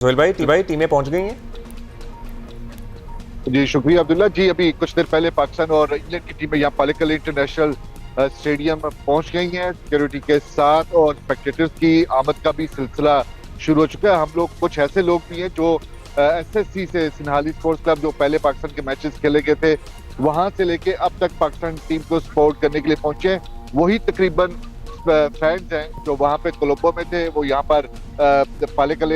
सोहेल भाई टीमें पहुंच गई हैं। जी शुक्रिया अब्दुल्ला जी। अभी कुछ देर पहले पाकिस्तान और इंग्लैंड की टीमें यहाँ पालेकल इंटरनेशनल स्टेडियम पहुंच गई हैं सिक्योरिटी के साथ, और स्पेक्टेटर्स की आमद का भी सिलसिला शुरू हो चुका है। हम लोग कुछ ऐसे लोग भी हैं जो एसएससी से, सिन्हाली स्पोर्ट्स क्लब, जो पहले पाकिस्तान के मैचेस खेले गए थे वहां से लेके अब तक पाकिस्तान टीम को सपोर्ट करने के लिए पहुंचे हैं। वही तकरीबन फैंस हैं जो वहां पे कोलंबो में थे, वो यहाँ पर पालेकल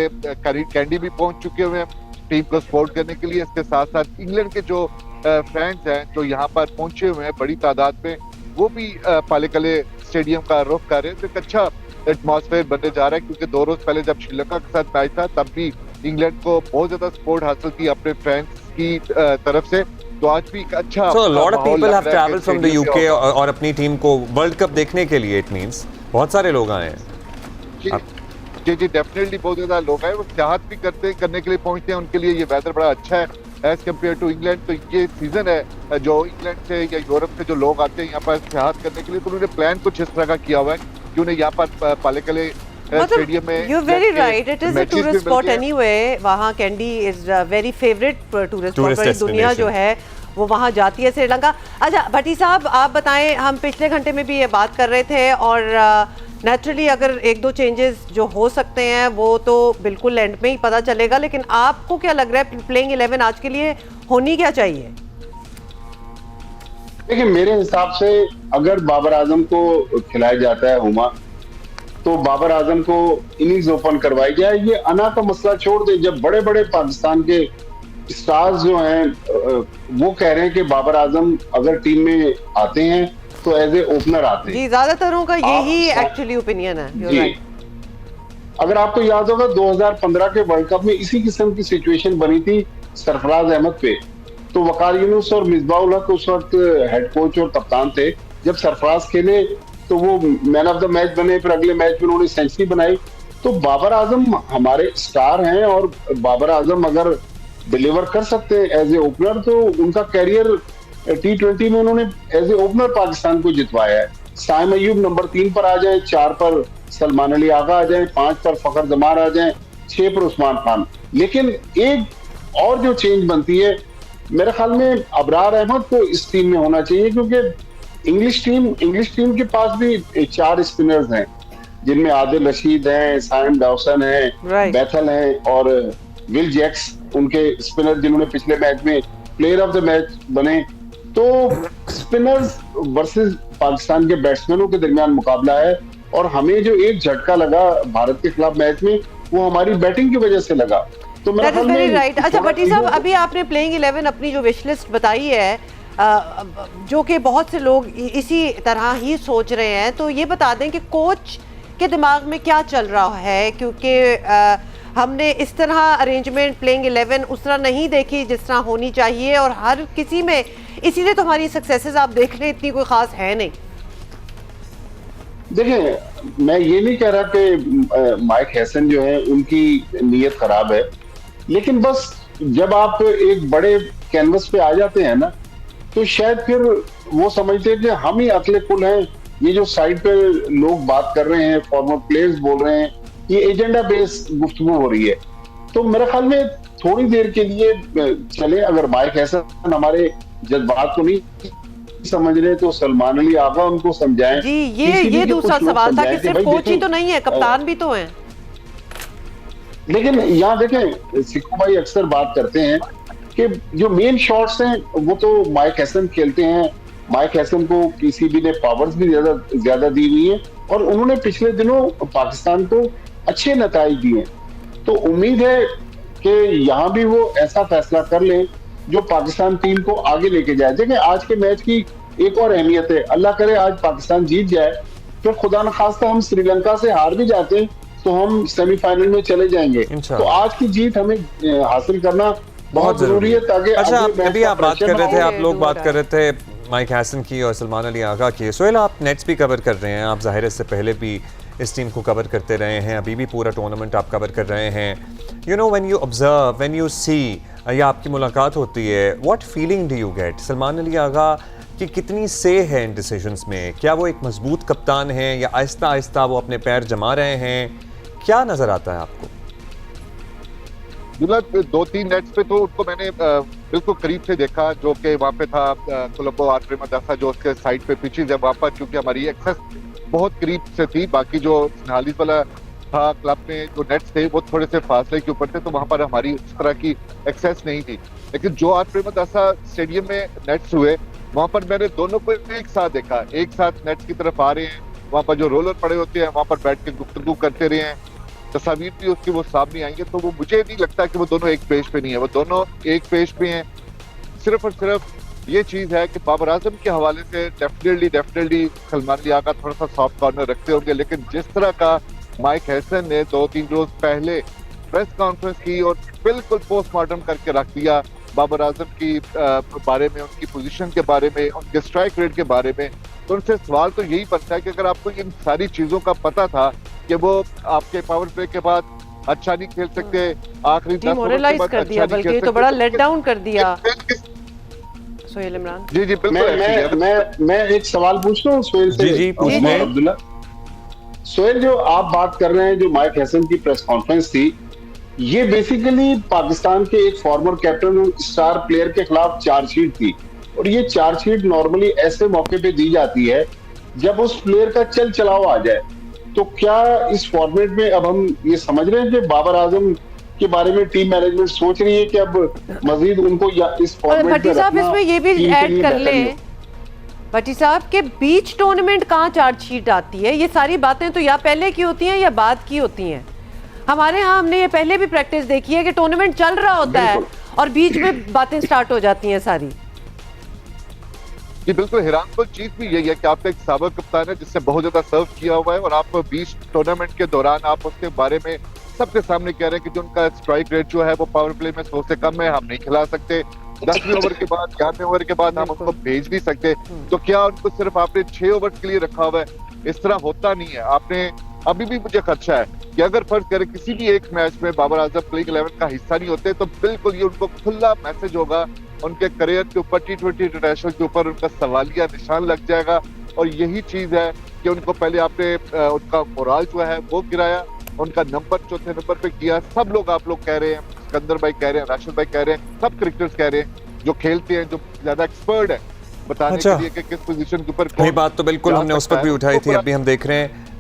कैंडी भी पहुंच चुके हुए हैं टीम को सपोर्ट करने के लिए। इसके साथ साथ इंग्लैंड के जो फैंस हैं जो यहाँ पर पहुंचे हुए हैं बड़ी तादाद में, वो भी पालेकल स्टेडियम का रुख कर रहे हैं। तो एक अच्छा एटमॉस्फेयर बनने जा रहा है, क्योंकि 2 रोज पहले जब श्रीलंका के साथ मैच था तब भी इंग्लैंड को बहुत ज्यादा सपोर्ट हासिल थी अपने फैंस की तरफ से। तो आज भी एक अच्छा lot of people have travelled from the UK और अपनी टीम को वर्ल्ड कप देखने के लिए, इट मींस बहुत सारे लोग आए हैं। जी डेफिनेटली बहुत ज्यादा लोग आए, वो सियाहत भी करने के लिए पहुंचते हैं। उनके लिए ये वेदर बड़ा अच्छा है एज कम्पेयर टू इंग्लैंड। तो ये सीजन है जो इंग्लैंड से या यूरोप से जो लोग आते हैं यहाँ पर सियाहत करने के लिए, तो उन्होंने प्लान कुछ इस तरह का किया हुआ है कि उन्हें यहाँ पर पालेकल स्टेडियम में। You're very right. It is a tourist spot anyway. वहाँ candy is a very favorite tourist spot. पूरी दुनिया जो है वो वहाँ जाती है, श्रीलंका। अच्छा भट्टी साहब, आप बताएं, हम पिछले घंटे में भी ये बात कर रहे थे और नेचुरली अगर 1-2 चेंजेस जो हो सकते हैं वो तो बिल्कुल एंड में ही पता चलेगा, लेकिन आपको क्या लग रहा है प्लेइंग 11 आज के लिए होनी क्या चाहिए? देखिए मेरे हिसाब से अगर बाबर आजम को खिलाया जाता है हुमा, तो बाबर आजम को इनिंग्स ओपन करवाई जाए। ये अना का मसला छोड़ दे, जब बड़े बड़े पाकिस्तान के स्टार्स जो हैं वो कह रहे हैं कि बाबर आजम अगर टीम में आते हैं तो एज ए ओपनर आते हैं। जी, ज्यादातरों का यही एक्चुअली ओपिनियन है। जी, अगर आपको याद होगा 2015 के वर्ल्ड कप में इसी किस्म की सिचुएशन बनी थी सरफराज अहमद पे। तो वकार यूनुस और मिसबाउल हक उस वक्त हेड कोच और कप्तान थे। जब सरफराज खेले तो वो मैन ऑफ द मैच बने, फिर अगले मैच में उन्होंने सेंचुरी बनाई। तो बाबर आजम हमारे स्टार हैं, और बाबर आजम अगर डिलीवर कर सकते हैं एज ए ओपनर तो उनका कैरियर T20 में उन्होंने एज ए ओपनर पाकिस्तान को जितवाया है। साइम अयूब नंबर 3 पर आ जाए, 4 पर सलमान अली आगा आ जाए, 5 पर फखर जमान आ जाए, 6 पर उस्मान खान। लेकिन एक और जो चेंज बनती है मेरे ख्याल में अबरार अहमद को इस टीम में होना चाहिए, क्योंकि इंग्लिश टीम के पास भी 4 स्पिनर्स हैं जिनमें आदिल रशीद हैं, साइम डॉसन हैं, बैथल हैं और विल जैक्स उनके स्पिनर जिन्होंने पिछले मैच में प्लेयर ऑफ द मैच बने। तो स्पिनर्स वर्सेस पाकिस्तान के बैट्समैनों के दरमियान मुकाबला है, और हमें जो एक झटका लगा भारत के खिलाफ मैच में वो हमारी बैटिंग की वजह से लगा। तो मेरा ख्याल में राइट। अच्छा भट्टी साहब, अभी आपने प्लेइंग 11 अपनी जो विश लिस्ट बताई है, जो कि बहुत से लोग इसी तरह ही सोच रहे हैं, तो ये बता दें कि कोच के दिमाग में क्या चल रहा है, क्योंकि हमने इस तरह अरेंजमेंट प्लेइंग 11 उस तरह नहीं देखी जिस तरह होनी चाहिए, और हर किसी में, इसीलिए तो हमारी सक्सेसेस आप देख रहे इतनी कोई खास है नहीं। देखिए मैं ये नहीं कह रहा कि माइक हैसन जो है उनकी नीयत खराब है, लेकिन बस जब आप एक बड़े कैनवस पे आ जाते हैं ना, तो शायद फिर वो समझते हैं कि हम ही अकले कुल हैं। ये जो साइड पे लोग बात कर रहे हैं, फॉर्मर प्लेयर्स बोल रहे हैं, ये एजेंडा बेस्ड गुफ्तगू हो रही है। तो मेरे ख्याल में थोड़ी देर के लिए चले, अगर माइक हैसन हमारे जज्बात को नहीं समझ रहे तो सलमान अली आगा उनको समझाएं। जी, ये दूसरा सवाल था कि सिर्फ कोच ही तो नहीं है, कप्तान भी तो हैं। लेकिन यहाँ देखें, सिक्कू भाई अक्सर बात करते हैं कि जो मेन शॉट्स हैं वो तो माइक हैसन खेलते हैं। माइक हैसन को पीसीबी ने पावर्स भी ज्यादा दी हुई है, और उन्होंने पिछले दिनों पाकिस्तान को अच्छे नताइज दिए। तो उम्मीद है कि यहाँ भी वो ऐसा फैसला कर लें जो पाकिस्तान टीम को आगे लेके जाए। देखिए आज के मैच की एक और अहमियत है, अल्लाह करे आज पाकिस्तान जीत जाए, फिर खुदा न खास्ता हम श्रीलंका से हार भी जाते हैं तो हम सेमीफाइनल में चले जाएंगे। तो आज की जीत हमें हासिल करना बहुत जरूरी है, ताकि अच्छा अभी आप बात कर रहे थे, आप लोग बात कर रहे थे माइक हैसन की और सलमान अली आगा की। सोहेल, आप नेट्स भी कवर कर रहे हैं, आप ज़ाहिर इससे पहले भी इस टीम को कवर करते रहे हैं, अभी भी पूरा टूर्नामेंट आप कवर कर रहे हैं। You know when you observe, when you see, या आपकी मुलाकात होती है, what feeling do you get? Salman Ali Agha की कितनी से है इन डिसीजंस में? क्या वो एक मजबूत कप्तान है या आहिस्ता आहिस्ता वो अपने पैर जमा रहे हैं? क्या नज़र आता है आपको? दूल्हा 2-3 नेट्स पे तो उनको मैंने बिल्कुल करीब से देखा, जो कि वहाँ पे था कोलंबो आर प्रेमदासा, जो उसके साइड पे पिचेज है वहाँ पर, क्योंकि हमारी एक्सेस बहुत करीब से थी। बाकी जो नालिस वाला था क्लब में जो नेट्स थे वो थोड़े से फासले के ऊपर थे, तो वहाँ पर हमारी उस तरह की एक्सेस नहीं थी। लेकिन जो आर प्रेमदासा स्टेडियम में नेट्स हुए वहाँ पर मैंने दोनों को एक साथ देखा, एक साथ नेट्स की तरफ आ रहे हैं, वहाँ पर जो रोलर पड़े होते हैं वहाँ पर बैठ के गुफ्तगू करते रहे हैं, तस्वीर भी उसकी वो सामने आई है। तो वो मुझे नहीं लगता कि वो दोनों एक पेज पे नहीं है, वो दोनों एक पेज पे हैं। सिर्फ और सिर्फ ये चीज है कि बाबर आजम के हवाले से डेफिनेटली सलमान अली आगा थोड़ा सा सॉफ्ट कॉर्नर रखते होंगे, लेकिन जिस तरह का माइक हैसन ने 2-3 रोज पहले प्रेस कॉन्फ्रेंस की और बिल्कुल पोस्टमार्टम करके रख दिया बाबर आजम की बारे में, उनकी पोजीशन के बारे में, उनके स्ट्राइक रेट के बारे में, तो उनसे सवाल तो यही बनता है कि अगर आपको इन सारी चीजों का पता था कि वो आपके पावर प्ले के बाद अच्छा नहीं खेल सकते, आखिरी 10 ओवर के बाद कर दिया, बल्कि तो बड़ा लेट डाउन कर दिया सोहेल इमरान। जी जी बिल्कुल। मैं एक सवाल पूछ रहा हूँ सोहेल से। जी अब्दुल्ला, सोहेल जो आप बात कर रहे हैं, जो माइक हैसन की प्रेस कॉन्फ्रेंस थी, ये बेसिकली पाकिस्तान के एक फॉर्मर कैप्टन और स्टार प्लेयर के खिलाफ चार्जशीट थी, और ये चार्जशीट नॉर्मली ऐसे मौके पे दी जाती है जब उस प्लेयर का चल चलाव आ जाए। तो क्या इस फॉर्मेट में अब हम ये समझ रहे हैं कि बाबर आजम के बारे में टीम मैनेजमेंट सोच रही है कि अब मजीद उनको या इस फॉर्मेट में भट्टी साहब इसमें ये भी ऐड कर लें, भट्टी साहब के बीच टूर्नामेंट कहाँ चार्जशीट आती है? ये सारी बातें तो या पहले की होती हैं या बाद की होती हैं। हमारे यहाँ हमने ये पहले भी प्रैक्टिस देखी है कि टूर्नामेंट चल रहा होता है और बीच में बातें स्टार्ट हो जाती हैं सारी। जी बिल्कुल, हैरान तो चीज भी यही है कि आपका एक साबिक कप्तान है जिससे बहुत ज्यादा सर्व किया हुआ है, और आप 20 टूर्नामेंट के दौरान आप उसके बारे में सबके सामने कह रहे हैं कि जो उनका स्ट्राइक रेट जो है वो पावर प्ले में 100 से कम है, हम नहीं खिला सकते, 10वें ओवर के बाद 11वें ओवर के बाद हम उनको भेज नहीं सकते। तो क्या उनको सिर्फ आपने 6 ओवर के लिए रखा हुआ है? इस तरह होता नहीं है। आपने अभी भी मुझे खदशा है कि अगर फर्ज करें किसी भी एक मैच में बाबर आजम प्लेइंग 11 का हिस्सा नहीं होते, तो बिल्कुल ये उनको खुला मैसेज होगा, उनके करियर के ऊपर, T20 इंटरनेशनल के ऊपर उनका सवालिया निशान लग जाएगा। और यही चीज है कि उनको पहले आपने उनका मोराल जो है वो गिराया, उनका नंबर चौथे नंबर पे किया। सब लोग, आप लोग कह रहे हैं, सिकंदर भाई कह रहे हैं, राशिद भाई कह रहे हैं, सब क्रिकेटर्स कह रहे हैं जो खेलते हैं, जो ज्यादा एक्सपर्ट है बताने के लिए कि किस पोजीशन के ऊपर। वही बात तो बिल्कुल हमने उस पर भी उठाई थी, अभी हम देख रहे हैं।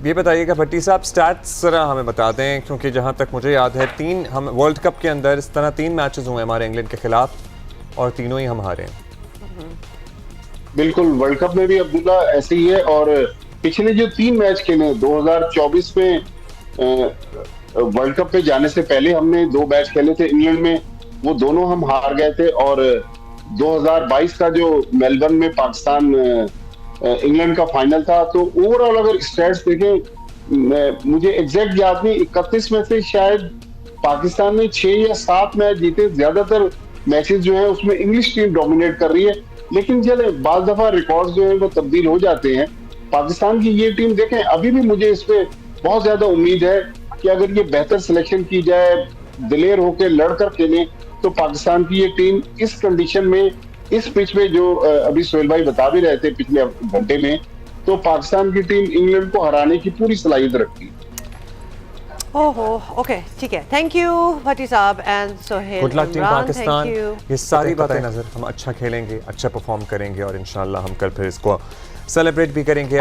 ये बताइएगा भट्टी साहब, स्टैट्स जरा हमें बता दें, क्योंकि जहां तक मुझे याद है 3 हम वर्ल्ड कप के अंदर इस तरह 3 मैचेस हुए हमारे इंग्लैंड के खिलाफ और तीनों ही हम हारे हैं। बिल्कुल, वर्ल्ड कप में भी अब्दुल्ला ऐसे ही है, और पिछले जो 3 मैच खेले 2024 में वर्ल्ड कप पे जाने से पहले हमने 2 मैच खेले थे इंग्लैंड में, वो दोनों हम हार गए थे। और 2022 का जो मेलबर्न में पाकिस्तान इंग्लैंड का फाइनल था, तो ओवरऑल अगर स्टैट्स देखें, मुझे एग्जैक्ट याद नहीं, 31 में से शायद पाकिस्तान ने 6 या 7 मैच जीते। ज्यादातर मैचेस जो है उसमें इंग्लिश टीम डोमिनेट कर रही है, लेकिन चले बाज दफा रिकॉर्ड्स जो है वो तब्दील हो जाते हैं। पाकिस्तान की ये टीम देखें, अभी भी मुझे इस पे बहुत ज्यादा उम्मीद है कि अगर ये बेहतर सिलेक्शन की जाए, दिलेर होकर लड़कर खेले, तो पाकिस्तान की ये टीम इस कंडीशन में, इस पिच पे जो अभी सोहेल भाई बता भी रहे थे पिछले घंटे में, तो पाकिस्तान की टीम इंग्लैंड को हराने की पूरी सलाहियत रखती है। ओहो, ओके, ठीक है, थैंक यू भट्टी साहब and Sohail. Good luck team Pakistan. ये सारी पता बातें है। नजर, हम अच्छा खेलेंगे, अच्छा परफॉर्म करेंगे और इंशाल्लाह हम कल फिर इसको सेलिब्रेट भी करेंगे।